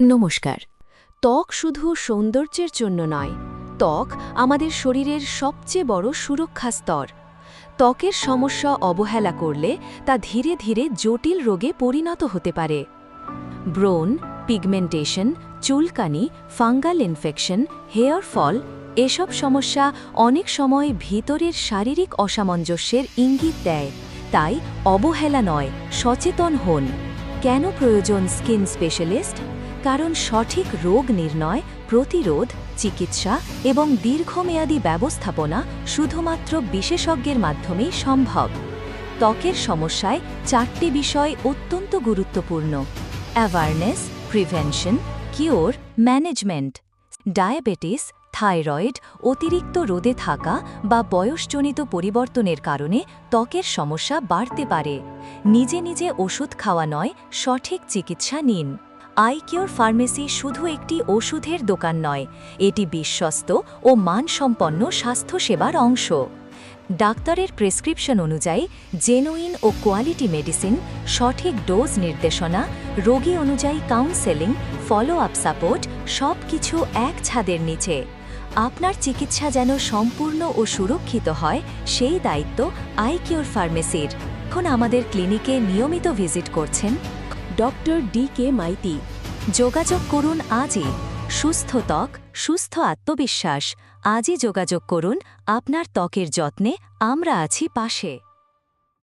নমস্কার। ত্বক শুধু সৌন্দর্যের জন্য নয়, ত্বক আমাদের শরীরের সবচেয়ে বড় সুরক্ষা স্তর। ত্বকের সমস্যা অবহেলা করলে তা ধীরে ধীরে জটিল রোগে পরিণত হতে পারে। ব্রণ, পিগমেন্টেশন, চুলকানি, ফাঙ্গাল ইনফেকশন, হেয়ার ফল এসব সমস্যা অনেক সময় ভিতরের শারীরিক অসামঞ্জস্যের ইঙ্গিত দেয়। তাই অবহেলা নয়, সচেতন হন। কেন প্রয়োজন স্কিন স্পেশালিস্ট? কারণ সঠিক রোগ নির্ণয়, প্রতিরোধ, চিকিৎসা এবং দীর্ঘমেয়াদী ব্যবস্থাপনা শুধুমাত্র বিশেষজ্ঞের মাধ্যমেই সম্ভব। ত্বকের সমস্যায় 4টি বিষয় অত্যন্ত গুরুত্বপূর্ণ: awareness, prevention, cure, management. Diabetes, thyroid, অতিরিক্ত রোদে থাকা বা বয়সজনিত পরিবর্তনের কারণে ত্বকের সমস্যা বাড়তে পারে। নিজে নিজে ওষুধ খাওয়া নয়, সঠিক চিকিৎসা নিন। আইকিওর ফার্মেসি শুধু একটি ওষুধের দোকান নয়, এটি বিশ্বস্ত ও মানসম্পন্ন স্বাস্থ্যসেবার অংশ। ডাক্তারের প্রেসক্রিপশন অনুযায়ী জেনুইন ও কোয়ালিটি মেডিসিন, সঠিক ডোজ নির্দেশনা, রোগী অনুযায়ী কাউন্সেলিং, ফলো আপ সাপোর্ট সব কিছু এক ছাদের নিচে। আপনার চিকিৎসা যেন সম্পূর্ণ ও সুরক্ষিত হয়, সেই দায়িত্ব আইকিওর ফার্মেসির। এখন আমাদের ক্লিনিকে নিয়মিত ভিজিট করছেন ডক্টর ডি.কে. মাইতি। যোগাযোগ করুন আজই। সুস্থ ত্বক, সুস্থ আত্মবিশ্বাস। আজই যোগাযোগ করুন। আপনার ত্বকের যত্নে আমরা আছি পাশে।